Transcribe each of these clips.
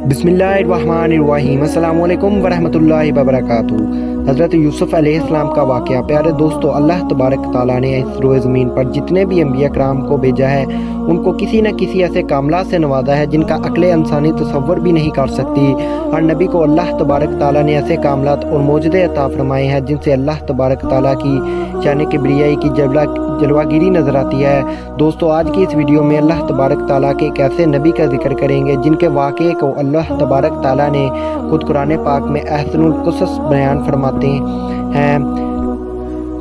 बिस्मिल्लाहिर्रहमानिर्रहीम अस्सलामुअलैकुम वरहमतुल्लाहि वबरकातुहू। हज़रत यूसुफ़ अलैहिस्सलाम का वाक़या। प्यारे दोस्तों, अल्लाह तबारक तआला ने इस रोए ज़मीन पर जितने भी अंबिया कराम को भेजा है, उनको किसी न किसी ऐसे कामला से नवाजा है जिनका अक्ल इंसानी तसव्वुर भी नहीं कर सकती। हर नबी को अल्लाह तबारक तआला ने ऐसे कामलात और मौजज़े अता फरमाए हैं जिनसे अल्लाह तबारक तआला की शान किब्रियाई की जलवागिरी नज़र आती है। दोस्तों, आज की इस वीडियो में अल्लाह तबारक तआला के एक ऐसे नबी का जिक्र करेंगे जिनके वाक़े को अल्लाह तबारक तआला ने खुद कुरान पाक में अहसनुल क़सस बयान फरमाते हैं।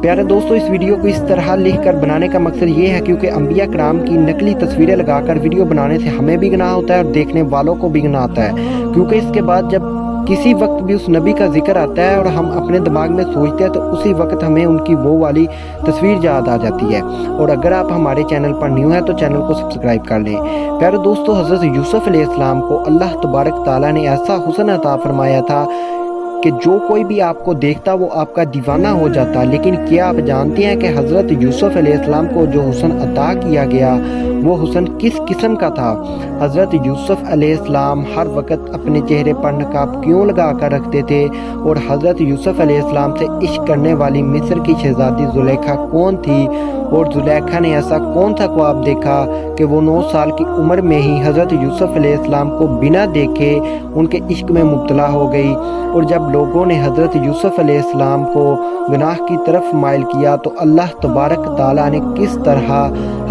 प्यारे दोस्तों, इस वीडियो को इस तरह लिख कर बनाने का मकसद ये है क्योंकि अंबिया कराम की नकली तस्वीरें लगाकर वीडियो बनाने से हमें भी गुनाह होता है और देखने वालों को भी गुनाह आता है, क्योंकि इसके बाद जब किसी वक्त भी उस नबी का जिक्र आता है और हम अपने दिमाग में सोचते हैं तो उसी वक्त हमें उनकी वो वाली तस्वीर याद आ जाती है। और अगर आप हमारे चैनल पर न्यू हैं तो चैनल को सब्सक्राइब कर लें। प्यारे दोस्तों, हज़रत यूसुफ़ अलैहिस्सलाम को अल्लाह तबारक तआला ने ऐसा हुस्न अता फरमाया था कि जो कोई भी आपको देखता वो आपका दीवाना हो जाता। लेकिन क्या आप जानते हैं कि हज़रत यूसुफ़ अलैहिस्सलाम को जो हुस्न अता किया गया वो हुस्न किस किस्म का था? हज़रत यूसुफ़ अलैहिस्सलाम हर वक्त अपने चेहरे पर नकाब क्यों लगा कर रखते थे? और हज़रत यूसुफ़ अलैहिस्सलाम से इश्क करने वाली मिस्र की शहज़ादी ज़ुलेखा कौन थी? और ज़ुलेखा ने ऐसा कौन सा ख्वाब देखा कि वो 9 साल की उम्र में ही हज़रत यूसुफ़ अलैहिस्सलाम को बिना देखे उनके इश्क में मुब्तला हो गई? और जब लोगों ने हज़रत यूसुफ़ अलैहिस्सलाम को गुनाह की तरफ माइल किया तो अल्लाह तबारक तआला ने किस तरह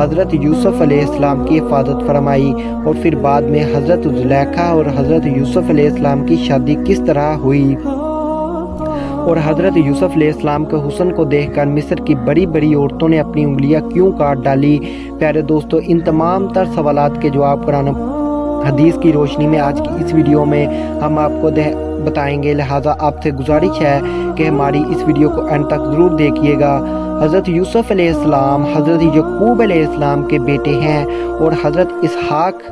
हज़रत यूसुफ़ अलैहिस्सलाम की हिफाजत फरमाई? और फिर बाद में हज़रत ज़ुलेखा और हज़रत यूसुफ़ अलैहिस्सलाम की शादी किस तरह हुई? और हज़रत यूसुफ़ अलैहिस्सलाम के हुस्न को देखकर मिस्र की बड़ी बड़ी औरतों ने अपनी उंगलियां क्यों काट डाली? प्यारे दोस्तों, इन तमाम तर सवालात के जवाब कुरान हदीस की रोशनी में आज की इस वीडियो में हम आपको बताएंगे। लिहाजा आपसे गुजारिश है कि हमारी इस वीडियो को एंड तक ज़रूर देखिएगा। हज़रत यूसुफ़ अलैहिस्सलाम हज़रत यकूब अलैहिस्सलाम के बेटे हैं और हज़रत इसहाक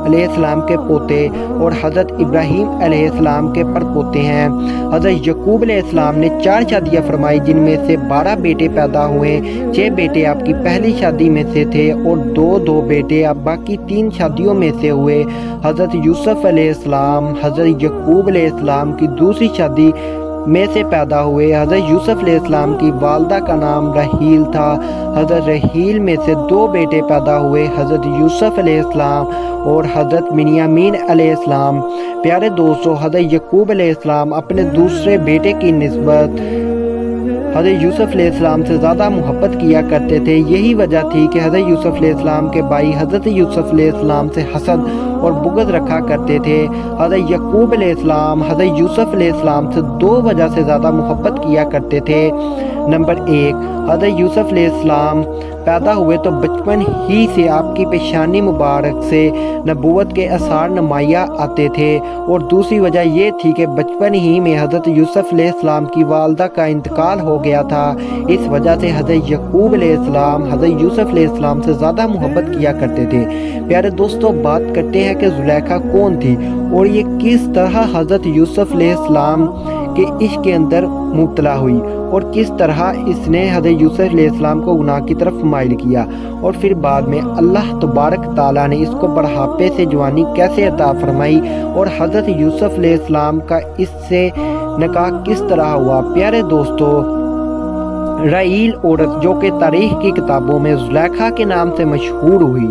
अलैहिस्सलाम के पोते और हज़रत इब्राहीम अलैहिस्सलाम के परपोते हैं। हज़रत यकूब अलैहिस्सलाम ने 4 शादियाँ फरमाई जिनमें से 12 बेटे पैदा हुए। 6 बेटे आपकी पहली शादी में से थे और 2 बेटे आप बाकी 3 शादियों में से हुए। हज़रत यूसुफ़ अलैहिस्सलाम हज़रत यकूब अलैहिस्सलाम की दूसरी शादी में से पैदा हुए। हज़रत यूसुफ़ अलैहिस्सलाम की वालदा का नाम रहील था। हज़रत रहील में से 2 बेटे पैदा हुए, हज़रत यूसुफ़ अलैहिस्सलाम और हज़रत बिन्यामीन अलैहिस्सलाम। प्यारे दोस्तों, हज़रत यकूब अलैहिस्सलाम अपने दूसरे बेटे की निस्बत हज़रत यूसुफ़ अलैहिस्सलाम से ज़्यादा मोहब्बत किया करते थे। यही वजह थी कि हज़रत यूसुफ़ अलैहिस्सलाम के भाई हज़रत यूसुफ़ अलैहिस्सलाम से हसद और बुग़्ज़ रखा करते थे। हज़रत यकूब अलैहिस्सलाम हज़रत यूसुफ़ अलैहिस्सलाम से 2 वजह से ज़्यादा मोहब्बत किया करते थे। नंबर 1, हज़रत यूसुफ़ अलैहिस्सलाम पैदा हुए तो बचपन ही से आपकी पेशानी मुबारक से नबूवत के आसार नुमाया आते थे। और दूसरी वजह ये थी कि बचपन ही में हज़रत यूसुफ़ अलैहिस्सलाम की वालदा का इंतकाल हो गया था। इस वजह से हज़रत यकूब अलैहिस्सलाम हज़रत यूसुफ़ अलैहिस्सलाम से ज़्यादा मोहब्बत किया करते थे। प्यारे दोस्तों, बात करते हैं कि ज़ुलेखा कौन थी और ये किस तरह हज़रत यूसुफ़ अलैहिस्सलाम के इश्क के अंदर मुब्तला हुई और किस तरह इसने हज़रत यूसुफ़ अलैहिस्सलाम को गुनाह की तरफ माइल किया। और फिर बाद में अल्लाह तबारक तआला ने इसको बढ़ापे से जवानी कैसे अता फरमाई और हज़रत यूसुफ़ अलैहिस्सलाम का इससे निकाह किस तरह हुआ। प्यारे दोस्तों, रहील औरत जो कि तारीख़ की किताबों में ज़ुलेखा के नाम से मशहूर हुई,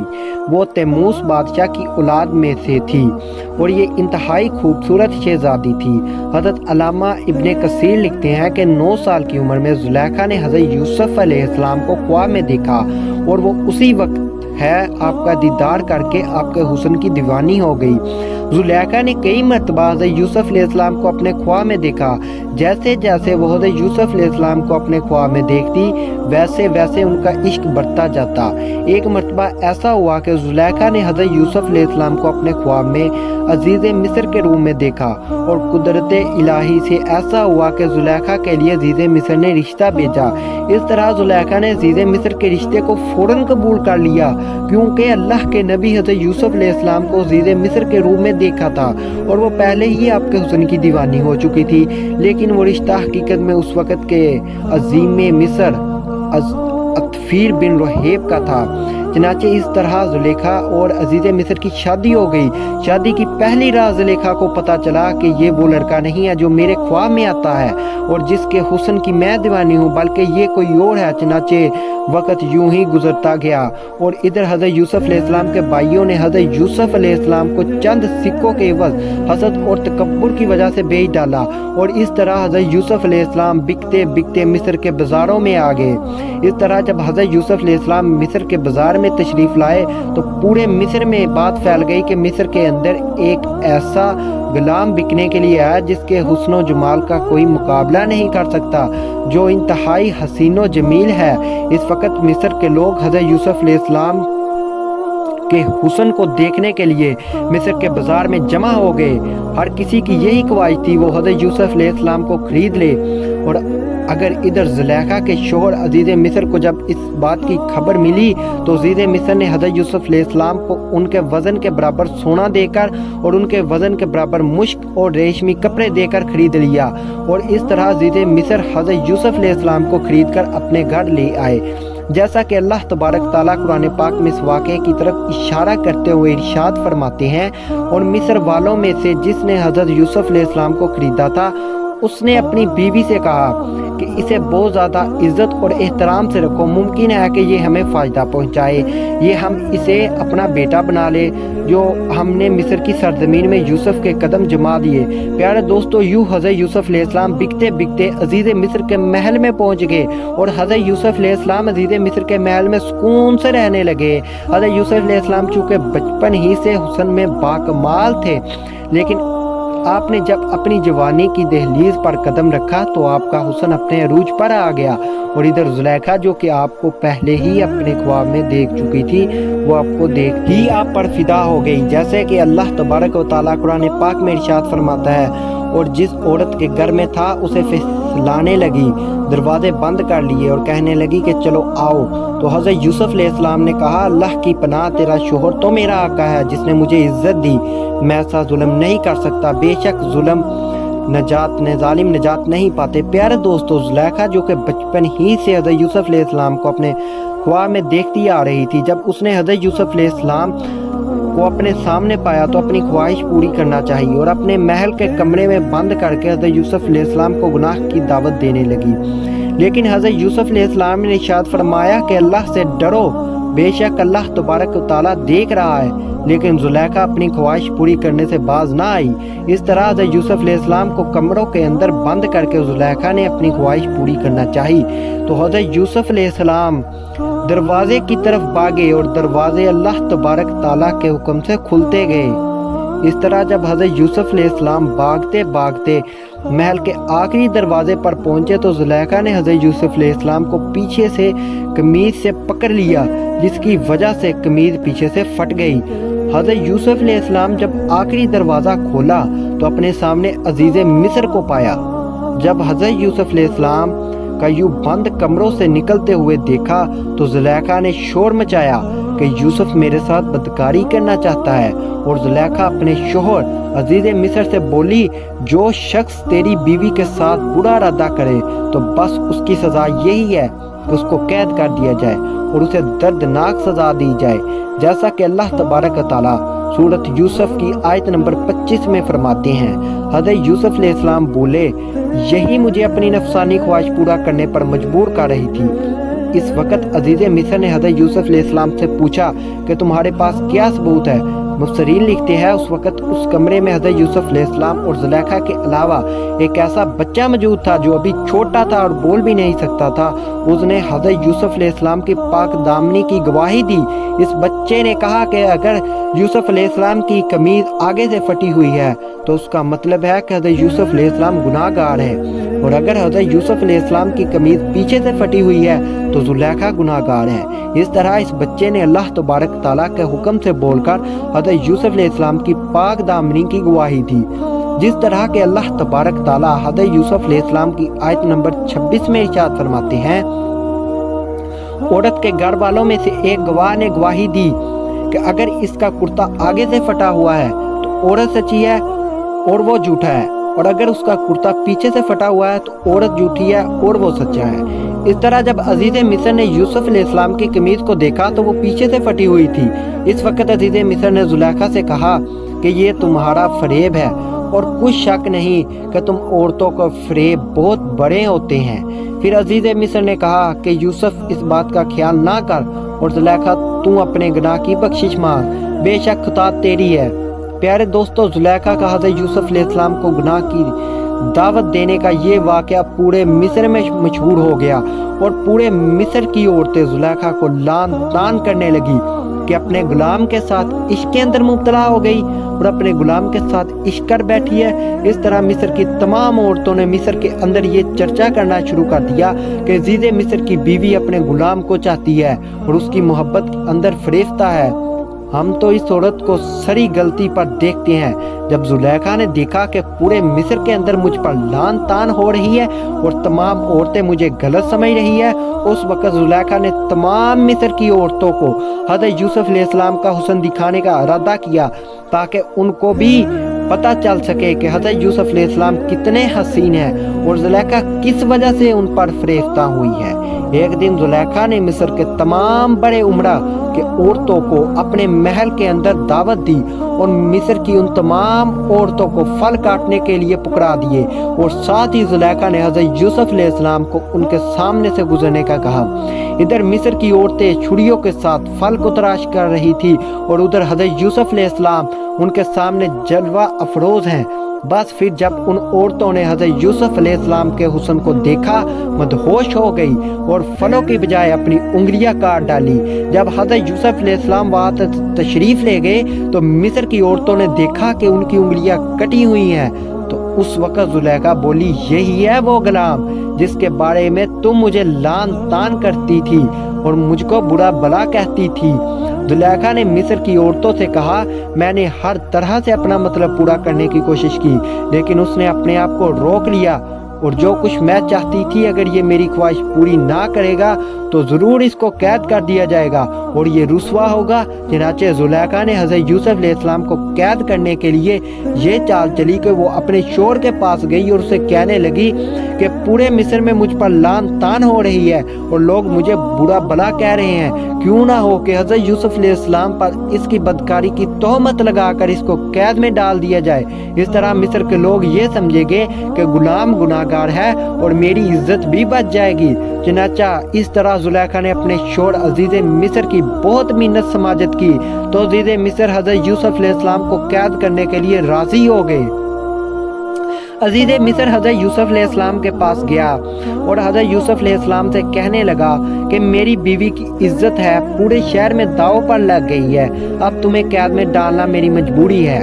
वो तैमूस बादशाह की औलाद में से थी और ये इंतहाई खूबसूरत शहज़ादी थी। हज़रत अल्लामा इब्ने कसीर लिखते हैं कि 9 साल की उम्र में ज़ुलेखा ने हज़रत यूसुफ़ अलैहिस्सलाम को ख्वाब में देखा और वो उसी वक्त है आपका दीदार करके आपके हुस्न की दीवानी हो गई। ज़ुलेखा ने कई मरतबा हज़रत यूसुफ़ अलैहिस्सलाम को अपने ख्वाब में देखा। जैसे जैसे वो हज़रत यूसुफ़ अलैहिस्सलाम को अपने ख्वाब में देखती वैसे वैसे उनका इश्क बढ़ता जाता। एक मरतबा ऐसा हुआ कि ज़ुलेखा ने हज़रत यूसुफ़ अलैहिस्सलाम को अपने ख्वाब में अज़ीज़ मिस्र के रूप में देखा और कुदरत इलाही से ऐसा हुआ कि ज़ुलेखा के लिए अज़ीज़ मिस्र ने रिश्ता भेजा। इस तरह ज़ुलेखा ने अज़ीज़ मिस्र के रिश्ते को फ़ौरन कबूल कर लिया क्योंकि अल्लाह के नबी हज़रत यूसुफ़ अलैहिस्सलाम को अज़ीज़ मिस्र के रूप में देखा था और वो पहले ही आपके हुस्न की दीवानी हो चुकी थी। लेकिन वो रिश्ता हकीकत में उस वक़्त के अज़ीम मिस्र अतफ़ीर बिन रहीब का था। चनाचे इस तरह जुलेखा और अजीज़ मिस्र की शादी हो गई। शादी की पहली रात जुलेखा को पता चला कि ये वो लड़का नहीं है जो मेरे ख्वाब में आता है और जिसके हुस्न की मैं दीवानी हूँ, बल्कि ये कोई और है। चनाचे वक्त यूं ही गुजरता गया और इधर हज़रत यूसुफ अलैहिस्सलाम के भाइयों ने हज़रत यूसुफ अलैहिस्सलाम को चंद सिक्कों के एवज़ हसद और तकब्बुर की वजह से बेच डाला और इस तरह हज़रत यूसुफ अलैहिस्सलाम बिकते बिकते मिस्र के बाज़ारों में आ गए। इस तरह जब हज़रत यूसुफ अलैहिस्सलाम मिस्र के बाज़ार में तशरीफ़ लाए तो पूरे मिस्र में बात फैल गई कि मिस्र के अंदर एक ऐसा गुलाम बिकने के लिए आया जिसके हुस्न व जमाल का कोई मुकाबला नहीं कर सकता, जो इंतहाई हसीन व जमील है। इस वक्त मिस्र के लोग हज़रत यूसुफ अलैहिस्सलाम के हुस्न को देखने के लिए मिस्र के बाज़ार में जमा हो गए। हर किसी की यही ख्वाहिश थी वो हज़रत यूसुफ अलैहिस्सलाम को ख़रीद ले। और अगर इधर जुलेखा के शोहर अजीज़ मिस्र को जब इस बात की खबर मिली तो अजीज़ मिस्र ने हज़रत यूसुफ अलैहिस्सलाम को उनके वज़न के बराबर सोना देकर और उनके वज़न के बराबर मुश्क और रेशमी कपड़े देकर ख़रीद लिया और इस तरह अजीज़ मिस्र हज़रत यूसुफ अलैहिस्सलाम को ख़रीद कर अपने घर ले आए। जैसा कि अल्लाह तबारक ताला कुरान पाक में इस वाक़े की तरफ इशारा करते हुए इरशाद फरमाते हैं, और मिस्र वालों में से जिसने हज़रत यूसुफ अलैहिस्सलाम को ख़रीदा था उसने अपनी बीवी से कहा कि इसे बहुत ज़्यादा इज़्ज़त और एहतराम से रखो, मुमकिन है कि ये हमें फ़ायदा पहुँचाए, ये हम इसे अपना बेटा बना ले जो हमने मिस्र की सरज़मीन में यूसुफ के कदम जमा दिए। प्यारे दोस्तों, यूँ हज़रत यूसुफ अलैहिस्सलाम बिकते बिकते अजीज़ मिस्र के महल में पहुँच गए और हज़रत यूसुफ अलैहिस्सलाम अजीज़ मिस्र के महल में सुकून से रहने लगे। हज़रत यूसुफ अलैहिस्सलाम चूँकि बचपन ही से हुस्न में बाकमाल थे, लेकिन आपने जब अपनी जवानी की दहलीज पर कदम रखा तो आपका हुस्न अपने अरूज पर आ गया। और इधर जुलेखा जो कि आपको पहले ही अपने ख्वाब में देख चुकी थी, वो आपको देख ही आप पर फिदा हो गई। जैसे कि अल्लाह तबारक व तआला कुरान पाक में इरशाद फरमाता है, और जिस औरत के घर में था उसे फिसलाने लगी, दरवाजे बंद कर लिए और कहने लगी कि चलो आओ। तो हज़रत यूसुफ अलैहिस्सलाम ने कहा, अल्लाह की पनाह, तेरा शोहर तो मेरा आका है जिसने मुझे इज्जत दी, मैं ऐसा जुल्म नहीं कर सकता। बेशक जालिम नजात नहीं पाते। प्यारे दोस्तों, जुलेखा जो कि बचपन ही से हज़रत यूसुफ अलैहिस्सलाम को अपने ख्वाब में देखती आ रही थी, जब उसने हज़रत यूसुफ अलैहिस्सलाम को अपने सामने पाया तो अपनी ख्वाहिश पूरी करना चाहिए और अपने महल के कमरे में बंद करके हज़रत यूसुफ अलैहिस्सलाम को गुनाह की दावत देने लगी। लेकिन हज़रत यूसुफ अलैहिस्सलाम ने इरशाद फरमाया कि अल्लाह से डरो, बेशक अल्लाह तबारक व तआला देख रहा है। लेकिन जुलेखा अपनी ख्वाहिश पूरी करने से बाज ना आई। इस तरह हज़रत यूसुफ अलैहिस्सलाम को कमरों के अंदर बंद करके जुलेखा ने अपनी ख्वाहिश पूरी करना चाही। तो हज़रत यूसुफ अलैहिस्सलाम दरवाजे की तरफ भागे और दरवाजे अल्लाह तबारक ताला के हुक्म से खुलते गए। इस तरह जब हज़रत यूसुफ अलैहिस्सलाम भागते भागते महल के आखिरी दरवाजे पर पहुंचे तो जुलेखा ने हज़रत यूसुफ अलैहिस्सलाम को पीछे से कमीज से पकड़ लिया, जिसकी वजह से कमीज पीछे से फट गई। हज़रत यूसुफ अलैहिस्सलाम जब आखिरी दरवाज़ा खोला तो अपने सामने अजीज़ मिस्र को पाया। जब हज़रत यूसुफ अलैहिस्सलाम का यूं बंद कमरों से निकलते हुए देखा तो जुलेखा ने शोर मचाया कि यूसुफ मेरे साथ बदकारी करना चाहता है। और जुलेखा अपने शोहर अजीज़ मिस्र से बोली, जो शख्स तेरी बीवी के साथ बुरा इरादा करे तो बस उसकी सज़ा यही है कि उसको कैद कर दिया जाए और उसे दर्दनाक सज़ा दी जाए। जैसा कि अल्लाह तबारक ताला सूरत यूसुफ की आयत नंबर 25 में फरमाते हैं, हज़रत यूसुफ अलैहिस्सलाम बोले, यही मुझे अपनी नफसानी ख्वाहिश पूरा करने पर मजबूर कर रही थी। इस वक्त अजीज़ मिस्र ने हज़रत यूसुफ अलैहिस्सलाम से पूछा कि तुम्हारे पास क्या सबूत है। मुफस्सिरीन लिखते हैं उस वक्त उस कमरे में हज़रत यूसुफ अलैहिस्सलाम और जुलेखा के अलावा एक ऐसा बच्चा मौजूद था जो अभी छोटा था और बोल भी नहीं सकता था। उसने हज़रत यूसुफ अलैहिस्सलाम की पाक दामनी की गवाही दी। इस बच्चे ने कहा कि अगर यूसुफ अलैहिस्सलाम की कमीज आगे से फटी हुई है तो उसका मतलब है कि हज़रत यूसुफ अलैहिस्सलाम गुनाहगार है, और अगर हज़रत यूसुफ अलैहिस्सलाम की कमीज पीछे से फटी हुई है तो जुलेखा गुनाहगार है। इस तरह इस बच्चे ने अल्लाह तबारक ताला के हुक्म से बोलकर हज़रत यूसुफ अलैहिस्सलाम की पाक दामनी की गवाही दी। जिस तरह के अल्लाह तबारक ताला हज़रत यूसुफ अलैहिस्सलाम की आयत नंबर 26 में इरशाद फरमाते हैं, औरत के घर वालों में से एक गवाह ने गवाही दी कि अगर इसका कुर्ता आगे से फटा हुआ है तो औरत सच्ची है और वो झूठा है, और अगर उसका कुर्ता पीछे से फटा हुआ है तो औरत झूठी है और वो सच्चा है। اس طرح جب عزیز مصر نے یوسف علیہ السلام کی قمیض کو دیکھا تو وہ پیچھے سے پھٹی ہوئی تھی۔ اس وقت عزیز مصر نے زلیخا سے کہا کہ یہ تمہارا فریب ہے اور کچھ شک نہیں کہ تم عورتوں کا فریب بہت بڑے ہوتے ہیں۔ پھر عزیز مصر نے کہا کہ یوسف اس بات کا خیال نہ کر اور زلیخا تو اپنے گناہ کی بخشش مانگ، بے شک خطا تیری ہے۔ پیارے دوستو، زلیخا کا حضرت یوسف علیہ السلام کو گناہ کی دعوت دینے کا یہ واقعہ پورے مصر میں مشہور ہو گیا اور پورے مصر کی عورتیں زلیخا کو لعن طعن کرنے لگی کہ اپنے غلام کے ساتھ عشق کے اندر مبتلا ہو گئی اور اپنے غلام کے ساتھ عشق کر بیٹھی ہے۔ اس طرح مصر کی تمام عورتوں نے مصر کے اندر یہ چرچا کرنا شروع کر دیا کہ عزیز مصر کی بیوی اپنے غلام کو چاہتی ہے اور اس کی محبت کے اندر فریفتہ ہے۔ ہم تو اس عورت کو سری غلطی پر دیکھتے ہیں۔ جب زلیخا نے دیکھا کہ پورے مصر کے اندر مجھ پر لعن طعن ہو رہی ہے اور تمام عورتیں مجھے غلط سمجھ رہی ہے، اس وقت زلیخا نے تمام مصر کی عورتوں کو حضرت یوسف علیہ السلام کا حسن دکھانے کا ارادہ کیا تاکہ ان کو بھی پتہ چل سکے کہ حضرت یوسف علیہ السلام کتنے حسین ہیں اور زلیخا کس وجہ سے ان پر فریفتہ ہوئی ہے۔ ایک دن زلیخا نے مصر کے تمام بڑے عمرہ کے عورتوں کو اپنے محل کے اندر دعوت دی اور مصر کی ان تمام عورتوں کو پھل کاٹنے کے لیے پکڑا دیے اور ساتھ ہی زلیخا نے حضرت یوسف علیہ السلام کو ان کے سامنے سے گزرنے کا کہا۔ ادھر مصر کی عورتیں چھڑیوں کے ساتھ پھل کو تراش کر رہی تھی اور ادھر حضرت یوسف علیہ السلام ان کے سامنے جلوہ افروز ہیں۔ بس پھر جب ان عورتوں نے حضرت یوسف علیہ السلام کے حسن کو دیکھا، مدہوش ہو گئی اور پھلوں کی بجائے اپنی انگلیاں کاٹ ڈالی۔ جب حضرت یوسف علیہ السلام وہاں تشریف لے گئے تو مصر کی عورتوں نے دیکھا کہ ان کی انگلیاں کٹی ہوئی ہیں۔ تو اس وقت زلیخا بولی، یہی ہے وہ غلام جس کے بارے میں تم مجھے لعن طعن کرتی تھی اور مجھ کو برا بلا کہتی تھی۔ زلیخا نے مصر کی عورتوں سے کہا، میں نے ہر طرح سے اپنا مطلب پورا کرنے کی کوشش کی لیکن اس نے اپنے آپ کو روک لیا اور جو کچھ میں چاہتی تھی اگر یہ میری خواہش پوری نہ کرے گا تو ضرور اس کو قید کر دیا جائے گا اور یہ رسوا ہوگا۔ چنانچہ زلیخا نے حضرت یوسف علیہ السلام کو قید کرنے کے لیے یہ چال چلی کہ وہ اپنے شوہر کے پاس گئی اور اسے کہنے لگی کہ پورے مصر میں مجھ پر لعن طعن ہو رہی ہے اور لوگ مجھے برا بلا کہہ رہے ہیں، کیوں نہ ہو کہ حضرت یوسف علیہ السلام پر اس کی بدکاری کی تہمت لگا کر اس کو قید میں ڈال دیا جائے۔ اس طرح مصر کے لوگ یہ سمجھیں گے کہ غلام گناہگار ہے اور میری عزت بھی بچ جائے گی۔ چنانچہ اس طرح زلیخا نے اپنے شوہر عزیز مصر کی بہت منت سماجت کی تو عزیز مصر حضرت یوسف علیہ السلام کو قید کرنے کے لیے راضی ہو گئے۔ عزیز مصر حضرت یوسف علیہ السلام کے پاس گیا اور حضرت یوسف علیہ السلام سے کہنے لگا کہ میری بیوی کی عزت ہے پورے شہر میں داؤ پر لگ گئی ہے، اب تمہیں قید میں ڈالنا میری مجبوری ہے۔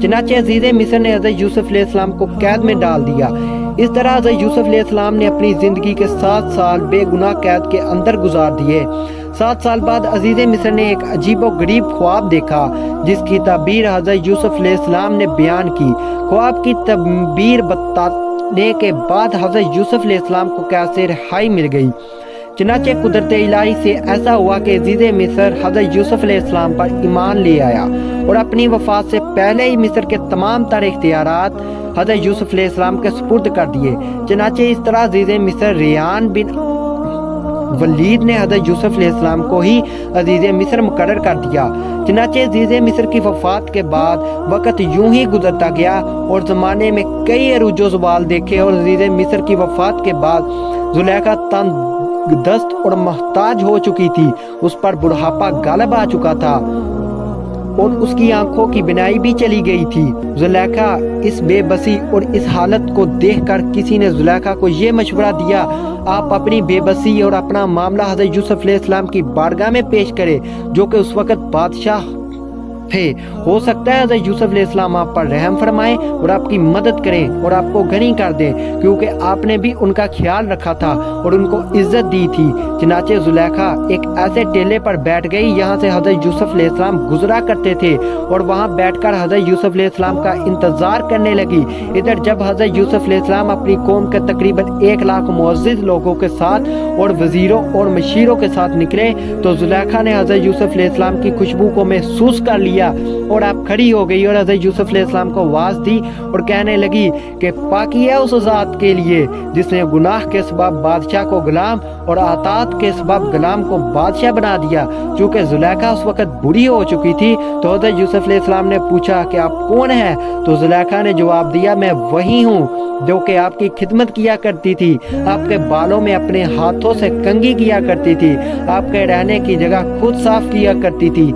چنانچہ عزیز مصر نے حضرت یوسف علیہ السلام کو قید میں ڈال دیا۔ اس طرح حضرت یوسف علیہ السلام نے اپنی زندگی کے 7 سال بے گناہ قید کے اندر گزار دیے۔ 7 سال بعد عزیز مصر نے ایک عجیب و غریب خواب دیکھا جس کی تعبیر حضرت یوسف علیہ السلام نے بیان کی۔ خواب کی تعبیر بتانے کے بعد حضرت یوسف علیہ السلام کو قید سے رہائی مل گئی۔ چنانچہ قدرت الہی سے ایسا ہوا کہ عزیز مصر حضرت یوسف علیہ السلام پر ایمان لے آیا اور اپنی وفات سے پہلے ہی مصر کے تمام تر اختیارات حضرت یوسف علیہ السلام کے سپرد کر دیے۔ چنانچہ اس طرح عزیز مصر ریان بن ولید نے حضرت یوسف علیہ السلام کو ہی عزیز مصر مقرر کر دیا۔ چنانچہ عزیز مصر کی وفات کے بعد وقت یوں ہی گزرتا گیا اور زمانے میں کئی عروج و زوال دیکھے اور عزیز مصر کی وفات کے بعد زلیخا تنگ دست اور محتاج ہو چکی تھی، اس پر بڑھاپا غالب آ چکا تھا اور اس کی آنکھوں کی بینائی بھی چلی گئی تھی۔ زلیخا اس بے بسی اور اس حالت کو دیکھ کر کسی نے زلیخا کو یہ مشورہ دیا، آپ اپنی بے بسی اور اپنا معاملہ حضرت یوسف علیہ السلام کی بارگاہ میں پیش کریں جو کہ اس وقت بادشاہ تھے، ہو سکتا ہے حضرت یوسف علیہ السلام آپ پر رحم فرمائیں اور آپ کی مدد کریں اور آپ کو غنی کر دیں، کیونکہ آپ نے بھی ان کا خیال رکھا تھا اور ان کو عزت دی تھی۔ چنانچہ زلیخا ایک ایسے ٹیلے پر بیٹھ گئی یہاں سے حضرت یوسف علیہ السلام گزرا کرتے تھے اور وہاں بیٹھ کر حضرت یوسف علیہ السلام کا انتظار کرنے لگی۔ ادھر جب حضرت یوسف علیہ السلام اپنی قوم کے تقریباً 1 لاکھ معزز لوگوں کے ساتھ اور وزیروں اور مشیروں کے ساتھ نکلے تو زلیخا نے حضرت یوسف علیہ السلام کی خوشبو کو محسوس کر لیا किया और आप खड़ी हो गई और हज़रत यूसुफ अलैहिस्सलाम को आवाज़ दी और कहने लगी कि पाकी है उस ज़ात के लिए जिसने गुनाह के सबब बादशाह को गुलाम और आतात के सबब गुलाम को बादशाह बना दिया। चूँकि जुलेखा उस वक़्त बुरी हो चुकी थी तो हज़रत यूसुफ अलैहिस्सलाम ने पूछा कि आप कौन हैं? तो जुलेखा ने जवाब दिया, मैं वही हूँ जो कि आपकी खिदमत किया करती थी, आपके बालों में अपने हाथों से कंघी किया करती थी, आपके रहने की जगह खुद साफ किया करती थी।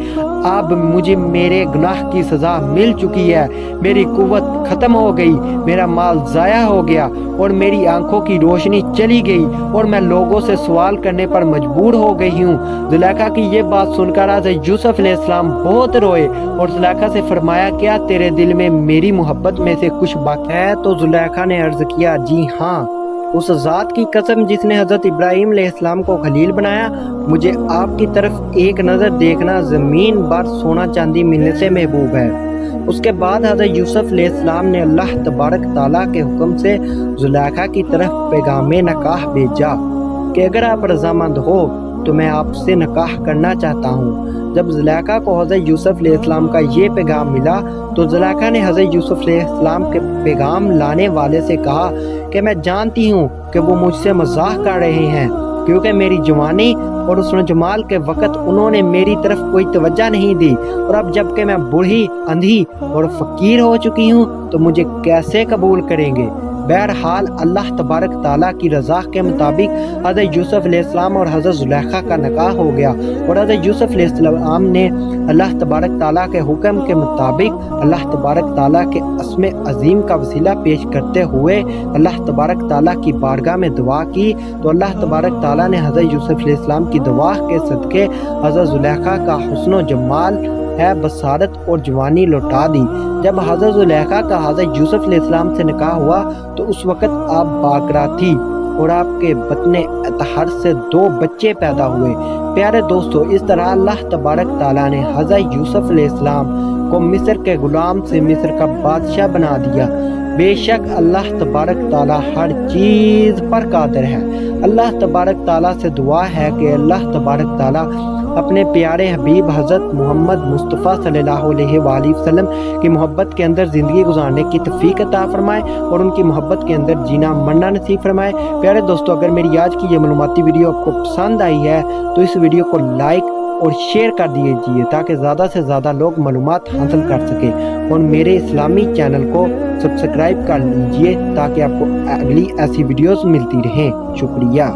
अब मुझे मेरे गुनाह की सज़ा मिल चुकी है, मेरी कुव्वत ख़त्म हो गई, मेरा माल ज़ाया हो गया और मेरी आंखों की रोशनी चली गई और मैं लोगों से सवाल करने पर मजबूर हो गई हूँ। जुलेखा की ये बात सुनकर हज़रत यूसुफ अलैहिस्सलाम बहुत रोए और जुलेखा से फरमाया, क्या तेरे दिल में मेरी मोहब्बत में से कुछ बाकी है? तो जुलेखा ने अर्ज़ किया, जी हाँ, उस ज़ात की कसम जिसने हज़रत इब्राहीम अलैहिस्सलाम को खलील बनाया, मुझे आपकी तरफ एक नज़र देखना ज़मीन भर सोना चांदी मिलने से महबूब है। उसके बाद हज़रत यूसुफ अलैहिस्सलाम ने अल्लाह तबारक ताला के हुक्म से जुलेखा की तरफ पैगामे नकाह भेजा कि अगर आप रज़ामंद हो तो मैं आपसे नकाह करना चाहता हूँ। जब जुलेखा को हज़रत यूसुफ अलैहिस्सलाम का ये पैगाम मिला तो जुलेखा ने हज़रत यूसुफ अलैहिस्सलाम के पैगाम लाने वाले से कहा कि मैं जानती हूँ कि वो मुझसे मजाक कर रहे हैं, क्योंकि मेरी जवानी और हुस्न जमाल के वक़्त उन्होंने मेरी तरफ कोई तवज्जो नहीं दी, और अब जबकि मैं बूढ़ी, अंधी और फ़कीर हो चुकी हूँ तो मुझे कैसे कबूल करेंगे। बहरहाल अल्लाह तबारक ताला की रज़ा के मुताबिक हज़रत यूसुफ अलैहिस्सलाम और हज़रत जुलेखा का निकाह हो गया और हज़रत यूसुफ अलैहिस्सलाम ने अल्लाह तबारक ताला के हुक्म के मुताबिक अल्लाह तबारक ताला के अस्मे अजीम का वसीला पेश करते हुए अल्लाह तबारक ताला की बारगाह में दुआ की तो अल्लाह तबारक ताला ने हज़रत यूसुफ अलैहिस्सलाम की दुआ के सदके हज़रत जुलेखा का हुस्न जमाल है बसारत और जवानी लौटा दी। जब हज़रत जुलेखा का हज़रत यूसुफ अलैहिस्सलाम से निकाह हुआ तो उस वक़्त आप बाकरा थी और आपके बतने अतहर से 2 बच्चे पैदा हुए। प्यारे दोस्तों, इस तरह अल्लाह तबारक ताला ने हज़रत यूसुफ अलैहिस्सलाम को मिस्र के गुलाम से मिस्र का बादशाह बना दिया। बेशक अल्लाह तबारक ताला हर चीज़ पर कादिर है। अल्लाह तबारक ताला से दुआ है कि अल्लाह तबारक ताला अपने प्यारे हबीब हज़रत मोहम्मद मुस्तफ़ा सल्लल्लाहु अलैहि वसल्लम की मोहब्बत के अंदर ज़िंदगी गुजारने की तौफ़ीक अता फ़रमाए और उनकी मोहब्बत के अंदर जीना मरना नसीब फरमाए। प्यारे दोस्तों, अगर मेरी आज की ये मालूमाती वीडियो आपको पसंद आई है तो इस वीडियो को लाइक और शेयर कर दीजिए ताकि ज़्यादा से ज़्यादा लोग मालूमात हासिल कर सकें और मेरे इस्लामी चैनल को सब्सक्राइब कर लीजिए ताकि आपको अगली ऐसी वीडियोज़ मिलती रहें। शुक्रिया।